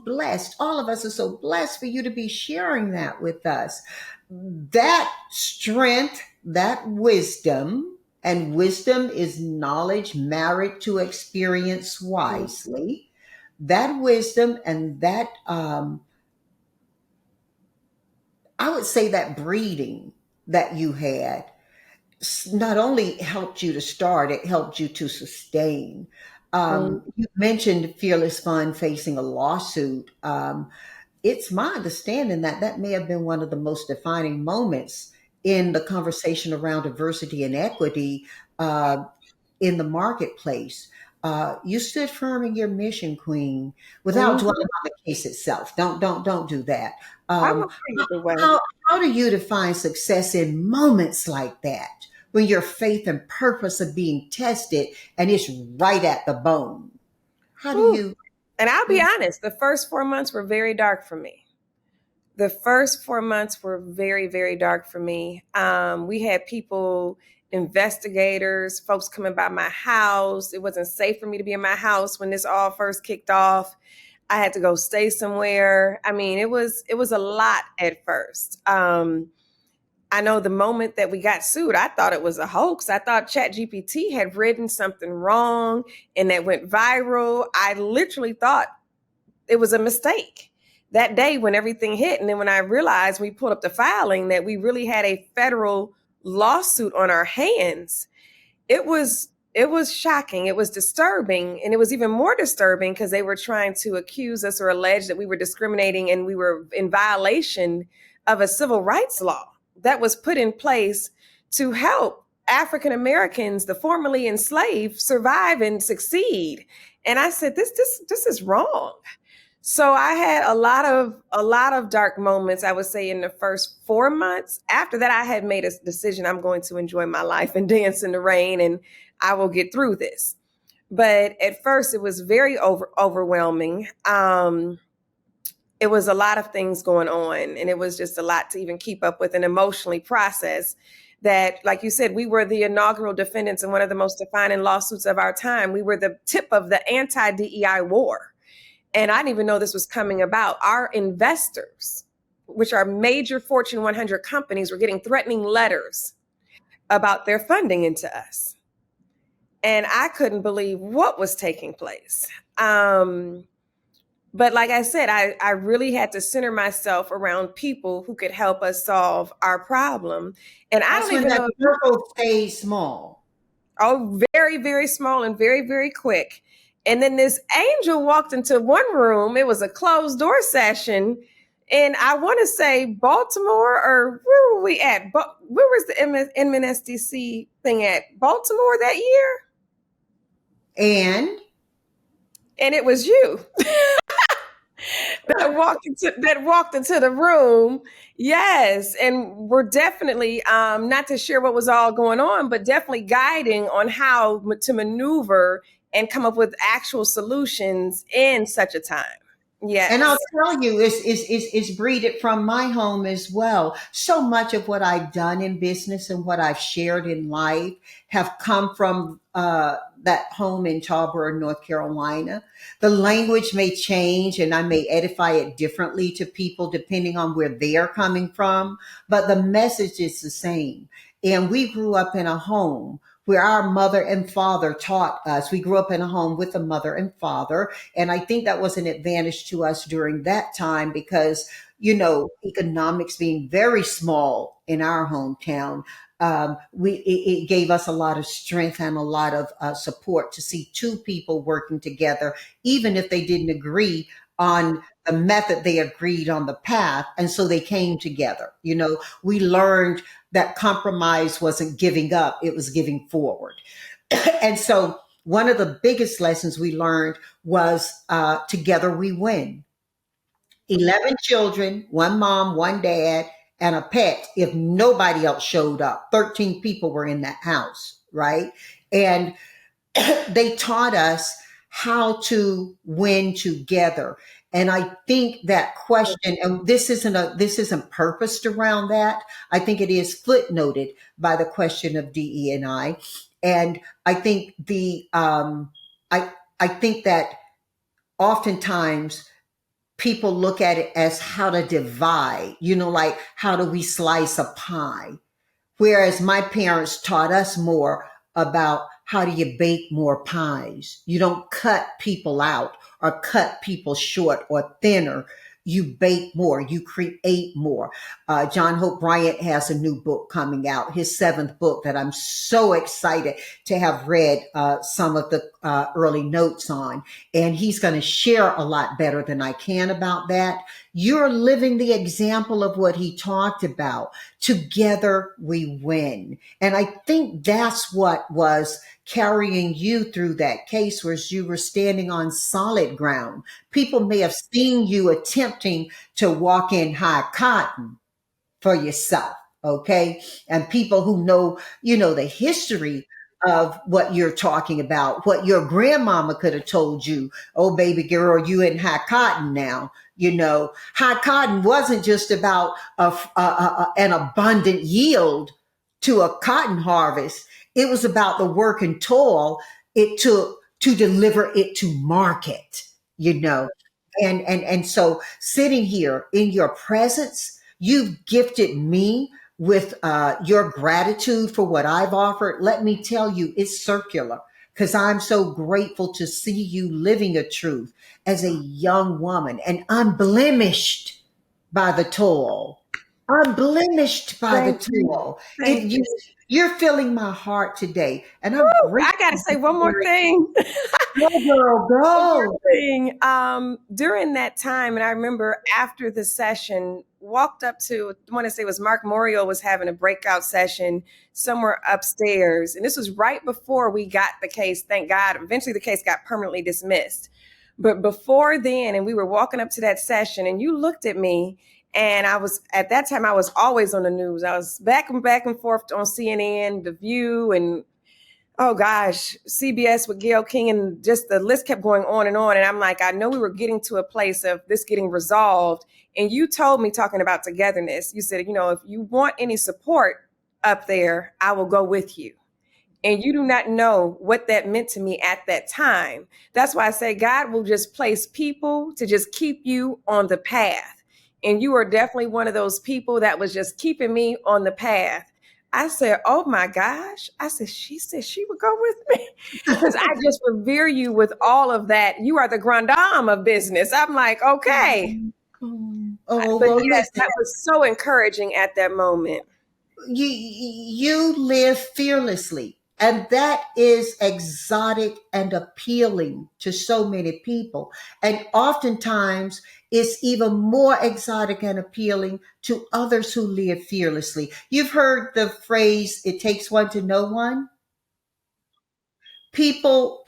blessed. All of us are so blessed for you to be sharing that with us. That strength, that wisdom, and wisdom is knowledge married to experience wisely. That wisdom and that I would say that breeding that you had not only helped you to start, it helped you to sustain. Mm. You mentioned Fearless Fund facing a lawsuit. It's my understanding that that may have been one of the most defining moments in the conversation around diversity and equity uh, in the marketplace. You stood firm in your mission, Queen, without Mhm. dwelling on the case itself. Don't do that. I'm Um, okay either way. how how do you define success in moments like that when your faith and purpose are being tested and it's right at the bone? How do Whew. you? And I'll be honest, the first 4 months were very dark for me. The first 4 months were very, very dark for me. We had people, investigators, folks coming by my house. It wasn't safe for me to be in my house when this all first kicked off. I had to go stay somewhere. I mean, it was a lot at first. I know the moment that we got sued, I thought it was a hoax. I thought ChatGPT had written something wrong and that went viral. I literally thought it was a mistake that day when everything hit. And then when I realized, we pulled up the filing, that we really had a federal lawsuit on our hands, it was shocking. It was disturbing. And it was even more disturbing because they were trying to accuse us or allege that we were discriminating and we were in violation of a civil rights law that was put in place to help African Americans, the formerly enslaved, survive and succeed. And I said, this is wrong. So I had a lot of dark moments, I would say, in the first 4 months. After that, I had made a decision: I'm going to enjoy my life and dance in the rain, and I will get through this. But at first, it was very overwhelming. It was a lot of things going on, and it was just a lot to even keep up with and emotionally process. That, like you said, we were the inaugural defendants in one of the most defining lawsuits of our time. We were the tip of the anti-DEI war. And I didn't even know this was coming about. Our investors, which are major Fortune 100 companies, were getting threatening letters about their funding into us. And I couldn't believe what was taking place. But like I said, I really had to center myself around people who could help us solve our problem. And I That's don't when even that know. circle stays small. Oh, very, very small and very, very quick. And then this angel walked into one room. It was a closed door session. And I want to say Baltimore, or where were we at? Where was the MNSDC thing at? Baltimore that year? And And it was you that walked into the room. Yes, and we're definitely, not to share what was all going on, but definitely guiding on how to maneuver and come up with actual solutions in such a time. And I'll Yes. tell you, it's breeded from my home as well. So much of what I've done in business and what I've shared in life have come from that home in Tarboro, North Carolina. The language may change and I may edify it differently to people depending on where they're coming from, but the message is the same. And we grew up in a home where our mother and father taught us. We grew up in a home with a mother and father. And I think that was an advantage to us during that time because, economics being very small in our hometown, it gave us a lot of strength and a lot of support to see two people working together, even if they didn't agree on the method, they agreed on the path. And so they came together. We learned that compromise wasn't giving up, it was giving forward. And so one of the biggest lessons we learned was together we win. 11 children, one mom, one dad, and a pet. If nobody else showed up, 13 people were in that house, right? And they taught us how to win together. And I think that question, and this isn't purposed around that. I think it is footnoted by the question of DE and I. And I think I think that oftentimes people look at it as how to divide, like how do we slice a pie? Whereas my parents taught us more about how do you bake more pies. You don't cut people out or cut people short or thinner. You bake more, you create more. John Hope Bryant has a new book coming out, his 7th book that I'm so excited to have read some of the early notes on. And he's going to share a lot better than I can about that. You're living the example of what he talked about. Together we win. And I think that's what was carrying you through that case, was you were standing on solid ground. People may have seen you attempting to walk in high cotton for yourself. Okay. And people who know, the history of what you're talking about, what your grandmama could have told you. Oh, baby girl, you in high cotton now. High cotton wasn't just about an abundant yield to a cotton harvest. It was about the work and toil it took to deliver it to market, and so sitting here in your presence, you've gifted me with your gratitude for what I've offered. Let me tell you, it's circular because I'm so grateful to see you living a truth as a young woman and unblemished by the toil. Unblemished by the Thank you. toil. Thank you. You're filling my heart today. And I'm Woo, I grateful. got to say one more thing. Go, girl, go. Thing. During that time, and I remember after the session, walked up to, I want to say it was Mark Morial was having a breakout session somewhere upstairs. And this was right before we got the case. Thank God. Eventually the case got permanently dismissed. But before then, and we were walking up to that session, and you looked at me, and at that time, I was always on the news. I was back and forth on CNN, The View, and oh gosh, CBS with Gayle King, and just the list kept going on. And I'm like, I know we were getting to a place of this getting resolved. And you told me, talking about togetherness, you said, if you want any support up there, I will go with you. And you do not know what that meant to me at that time. That's why I say God will just place people to just keep you on the path. And you are definitely one of those people that was just keeping me on the path. I said, oh my gosh. I said, she said she would go with me because I just revere you with all of that. You are the grande dame of business. I'm like, okay. Oh, But well, yes, listen, that was so encouraging at that moment. you live fearlessly. And that is exotic and appealing to so many people. And oftentimes it's even more exotic and appealing to others who live fearlessly. You've heard the phrase, it takes one to know one. People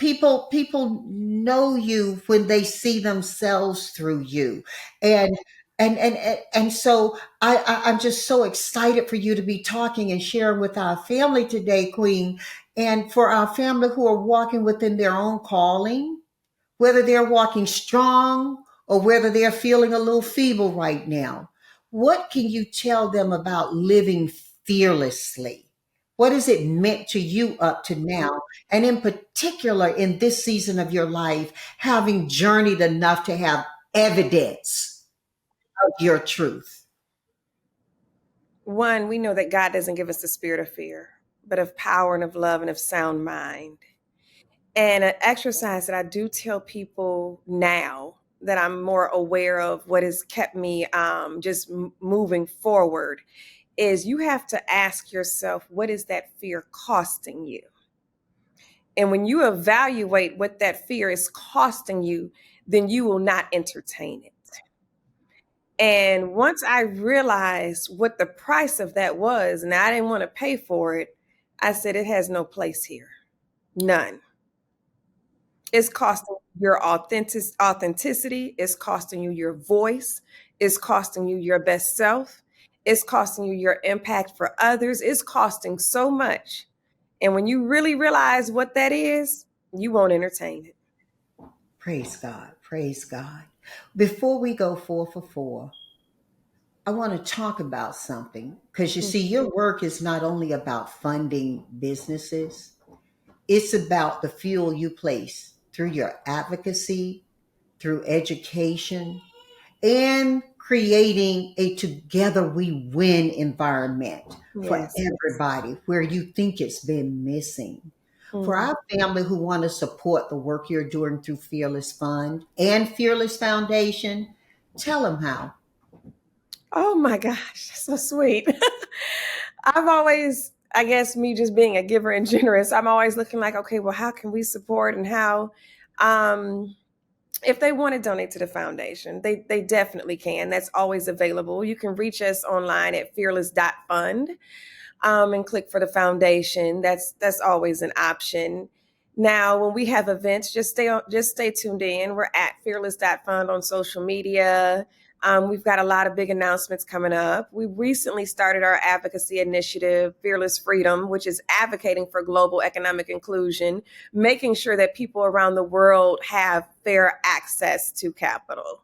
know you when they see themselves through you. And and and, and so I'm just so excited for you to be talking and sharing with our family today, Queen, and for our family who are walking within their own calling, whether they're walking strong or whether they're feeling a little feeble right now. What can you tell them about living fearlessly? What has it meant to you up to now? And in particular, in this season of your life, having journeyed enough to have evidence of your truth. One, we know that God doesn't give us the spirit of fear, but of power and of love and of sound mind. And an exercise that I do tell people now that I'm more aware of what has kept me just moving forward is you have to ask yourself, what is that fear costing you? And when you evaluate what that fear is costing you, then you will not entertain it. And once I realized what the price of that was, and I didn't want to pay for it, I said, it has no place here. None. It's costing your authenticity. It's costing you your voice. It's costing you your best self. It's costing you your impact for others. It's costing so much. And when you really realize what that is, you won't entertain it. Praise God. Praise God. Before we go 4 for 4, I want to talk about something because you see, your work is not only about funding businesses, it's about the fuel you place through your advocacy, through education, and creating a together we win environment for Yes. everybody where you think it's been missing. For Mhm. our family who want to support the work you're doing through Fearless Fund and Fearless Foundation, tell them how. Oh my gosh, so sweet. I've always, I guess, me just being a giver and generous, I'm always looking like, okay, well, how can we support and how? Um, if they want to donate to the foundation, they definitely can. That's always available. You can reach us online at fearless.fund and click for the foundation. That's always an option. Now, when we have events, just stay tuned in. We're at fearless.fund on social media. We've got a lot of big announcements coming up. We recently started our advocacy initiative, Fearless Freedom, which is advocating for global economic inclusion, making sure that people around the world have fair access to capital.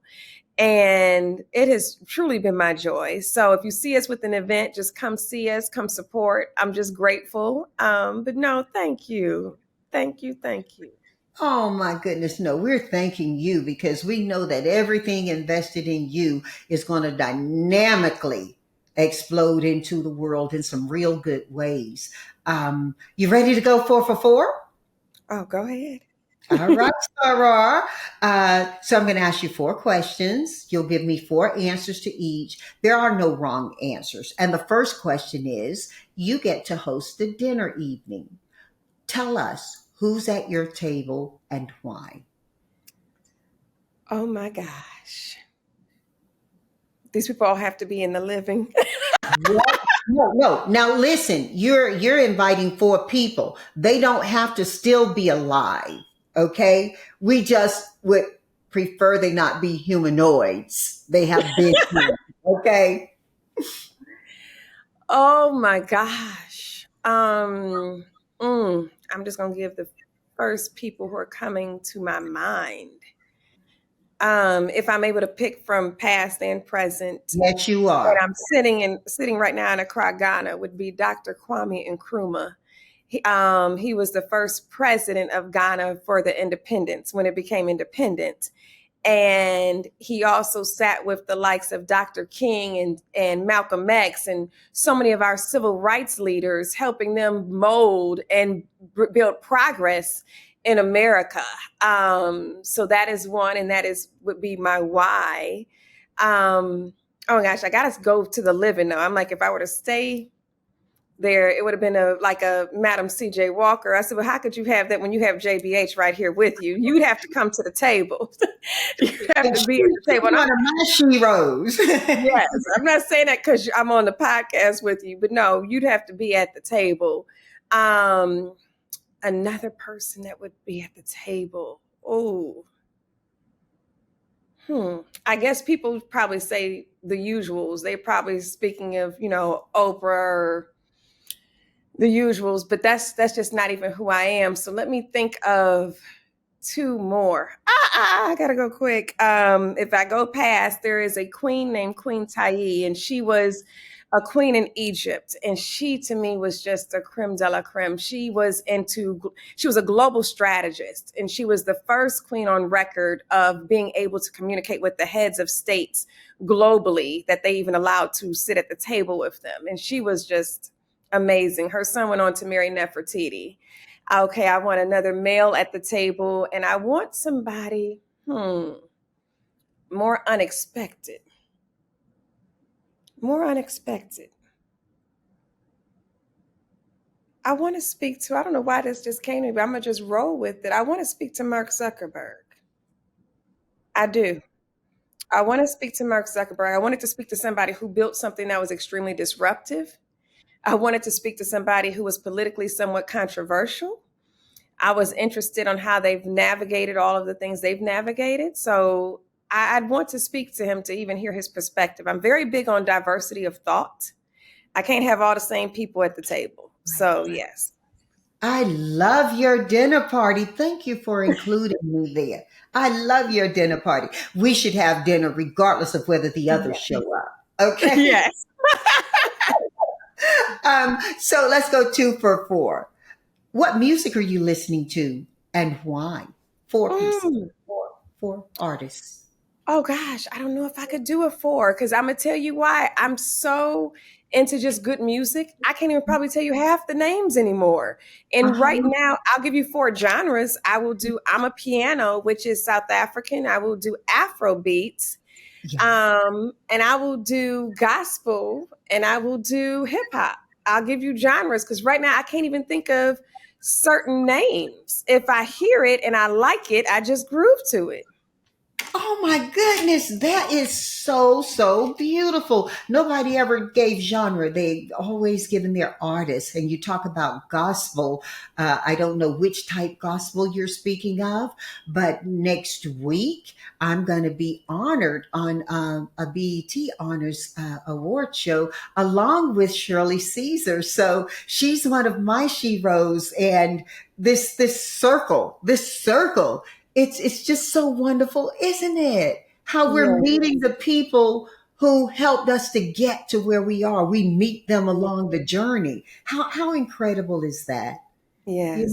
And it has truly been my joy. So if you see us with an event, just come see us, come support. I'm just grateful. But no, thank you. Thank you. Thank you. Oh my goodness, no, we're thanking you because we know that everything invested in you is going to dynamically explode into the world in some real good ways. You ready to go 4 for 4? Oh, go ahead. All right, Sarah. So I'm going to ask you 4 questions. You'll give me 4 answers to each. There are no wrong answers. And the first question is, you get to host the dinner evening. Tell us who's at your table and why. Oh my gosh. These people all have to be in the living. What? No, no. Now listen, you're inviting 4 people. They don't have to still be alive. Okay? We just would prefer they not be humanoids. They have been here. Okay? Oh my gosh. I'm just gonna give the first people who are coming to my mind. If I'm able to pick from past and present, Yes, you and are. I'm sitting right now in Accra, Ghana, would be Dr. Kwame Nkrumah. He was the first president of Ghana for the independence when it became independent. And he also sat with the likes of Dr. King and Malcolm X and so many of our civil rights leaders, helping them mold and build progress in America. So that is one, and would be my why. Oh my gosh, I gotta go to the living now. I'm like, if I were to stay there, it would have been like a Madam C.J. Walker. I said, well, how could you have that when you have JBH right here with you? You'd have to come to the table. You have And to be at the table. she's And one of my sheroes. yes, I'm not saying that because I'm on the podcast with you, but no, you'd have to be at the table. Um, Another person that would be at the table. Oh, I guess people probably say the usuals. They're probably speaking of, Oprah or the usuals, but that's just not even who I am. So let me think of 2 more. I gotta go quick. If I go past, there is a queen named Queen Tai, and she was a queen in Egypt, and she to me was just a creme de la creme. She was a global strategist, and she was the first queen on record of being able to communicate with the heads of states globally that they even allowed to sit at the table with them. And she was just amazing. Her son went on to marry Nefertiti. Okay, I want another male at the table, and I want somebody more unexpected. More unexpected. I want to speak to, I don't know why this just came to me, but I'm going to just roll with it. I want to speak to Mark Zuckerberg. I do. I want to speak to Mark Zuckerberg. I wanted to speak to somebody who built something that was extremely disruptive. I wanted to speak to somebody who was politically somewhat controversial. I was interested on how they've navigated all of the things they've navigated. So I'd want to speak to him to even hear his perspective. I'm very big on diversity of thought. I can't have all the same people at the table. So, yes. I love your dinner party. Thank you for including me there. I love your dinner party. We should have dinner regardless of whether the others show up. Okay. Yes. So let's go 2 for 4. What music are you listening to and why? 4 pieces. Four artists. Oh gosh, I don't know if I could do a 4 because I'm gonna tell you why. I'm so into just good music. I can't even probably tell you half the names anymore. And right Uh-huh. now, I'll give you 4 genres. I will do I'm a piano, which is South African. I will do Afro beats. Yeah. And I will do gospel and I will do hip hop. I'll give you genres because right now I can't even think of certain names. If I hear it and I like it, I just groove to it. Oh my goodness, that is so, so beautiful. Nobody ever gave genre. They always given their artists. And you talk about gospel. I don't know which type gospel you're speaking of, but next week I'm going to be honored on a BET Honors Award show along with Shirley Caesar. So she's one of my sheroes, and this circle, it's just so wonderful, isn't it? How we're Yeah. meeting the people who helped us to get to where we are. We meet them along the journey. How incredible is that? You know, Yes.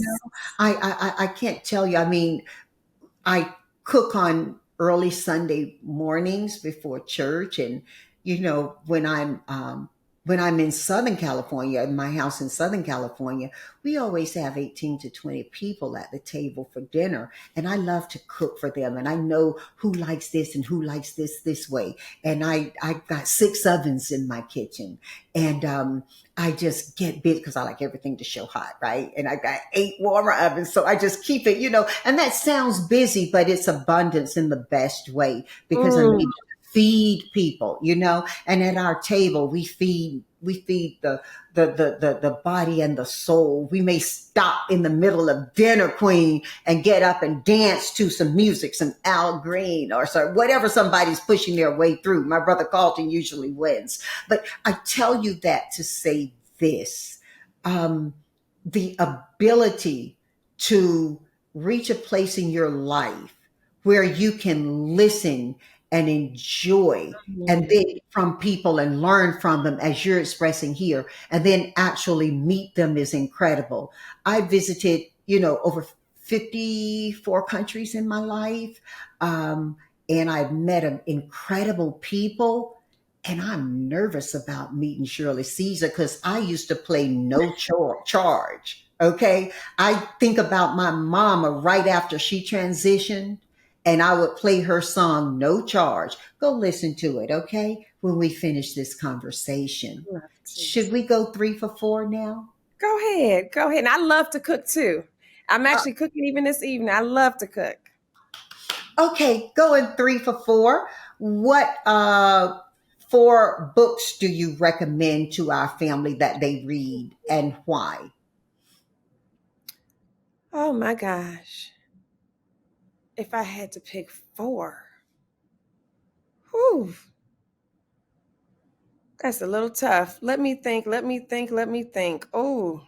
I can't tell you. I mean, I cook on early Sunday mornings before church, and when I'm in Southern California, in my house in Southern California, we always have 18 to 20 people at the table for dinner, and I love to cook for them, and I know who likes this and who likes this way, and I got 6 ovens in my kitchen, and I just get big because I like everything to show hot, right? And I got 8 warmer ovens. So I just keep it, and that sounds busy, but it's abundance in the best way because I'm able Mm, to feed people. And at our table, we feed the body and the soul. We may stop in the middle of dinner, Queen, and get up and dance to some music, some Al Green or so, whatever somebody's pushing their way through. My brother Carlton usually wins. But I tell you that to say this, um, the ability to reach a place in your life where you can listen and enjoy, and mm, then from people and learn from them as you're expressing here, and then actually meet them is incredible. I visited, over 54 countries in my life, and I've met incredible people. And I'm nervous about meeting Shirley Caesar because I used to play no charge. Okay. I think about my mama right after she transitioned, and I would play her song No Charge. Go listen to it, okay? When we finish this conversation. love to. Should we go 3 for 4 now? Go ahead. Go ahead. And I love to cook too. I'm Uh, actually cooking even this evening. I love to cook. okay, going 3 for 4. What 4 books do you recommend to our family that they read, and why? Oh my gosh. If I had to pick 4, whew, that's a little tough. Let me think. Let me think. Let me think. Oh,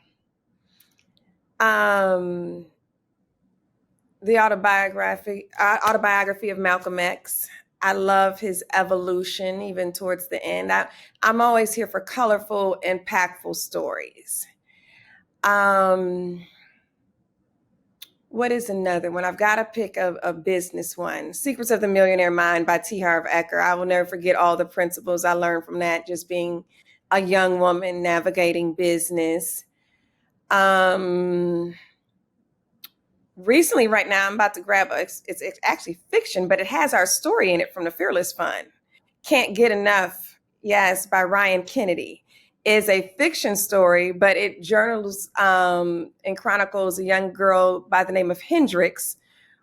um, the autobiography of Malcolm X. I love his evolution, even towards the end. I'm always here for colorful, impactful stories. What is another one? I've got to pick a business one. Secrets of the Millionaire Mind by T. Harv Eker. I will never forget all the principles I learned from that, just being a young woman navigating business. Recently, right now, I'm about to grab it's actually fiction, but it has our story in it from the Fearless Fund. Can't Get Enough, yes, by Ryan Kennedy. Is a fiction story, but it journals and chronicles a young girl by the name of Hendrix,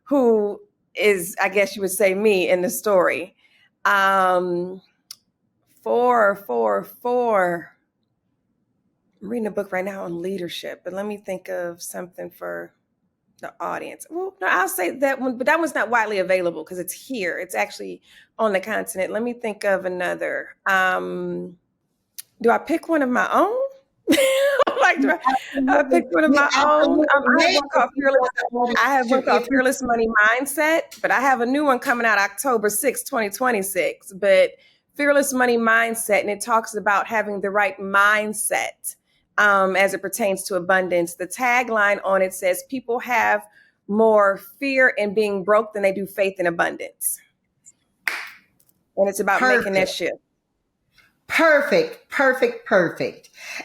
who is, I guess you would say, me in the story. Four. I'm reading a book right now on leadership, but let me think of something for the audience. Well, no, I'll say that one, but that one's not widely available because it's here. It's actually on the continent. Let me think of another. Do I pick one of my own? Like, do I pick one of my own? I have one called Fearless Money Mindset, but I have a new one coming out October 6, 2026. But Fearless Money Mindset, and it talks about having the right mindset as it pertains to abundance. The tagline on it says, people have more fear in being broke than they do faith in abundance. And it's about making that shift. Perfect.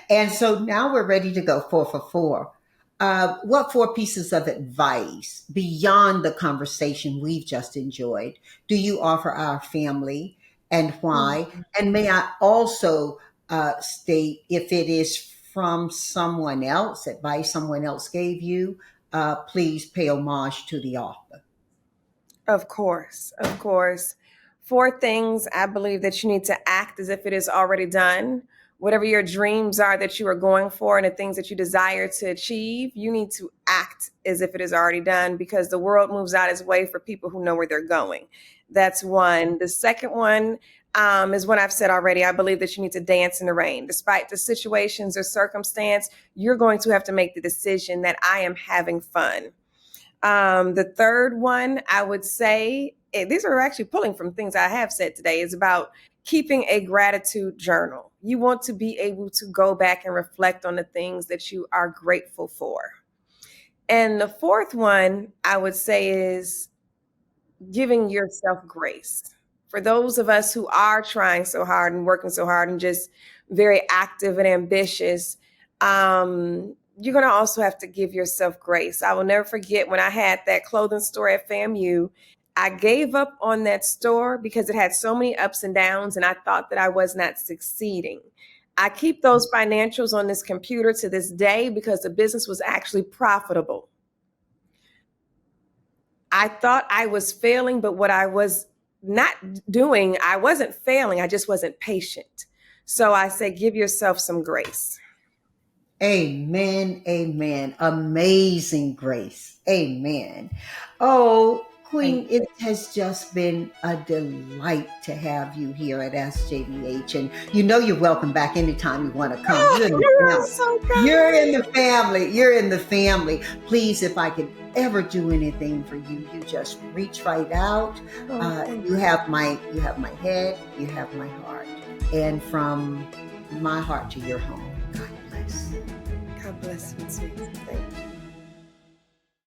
And so now we're ready to go 4 for 4. What 4 pieces of advice beyond the conversation we've just enjoyed do you offer our family, and why? Mm-hmm. And may I also state, if it is from someone else, advice someone else gave you, please pay homage to the author. Of course. 4 things I believe that you need to act as if it is already done. Whatever your dreams are that you are going for and the things that you desire to achieve, you need to act as if it is already done, because the world moves out its way for people who know where they're going. That's one. The second one is one I've said already. I believe that you need to dance in the rain. Despite the situations or circumstance, you're going to have to make the decision that I am having fun. The third one, I would say, these are actually pulling from things I have said today, is about keeping a gratitude journal. You want to be able to go back and reflect on the things that you are grateful for. And the fourth one, I would say, is giving yourself grace. For those of us who are trying so hard and working so hard and just very active and ambitious, you're going to also have to give yourself grace. I will never forget when I had that clothing store at FAMU. I gave up on that store because it had so many ups and downs, and I thought that I was not succeeding. I keep those financials on this computer to this day because the business was actually profitable. I thought I was failing, but what I was not doing, I wasn't failing. I just wasn't patient. So I say, give yourself some grace. Amen. Amazing grace. Amen. Oh, Queen, it has just been a delight to have you here at Ask JBH. And you know you're welcome back anytime you want to come. You're in the family. Please, if I could ever do anything for you, you just reach right out. You have my head, you have my heart. And from my heart to your home, God bless. God bless you too. Thank you.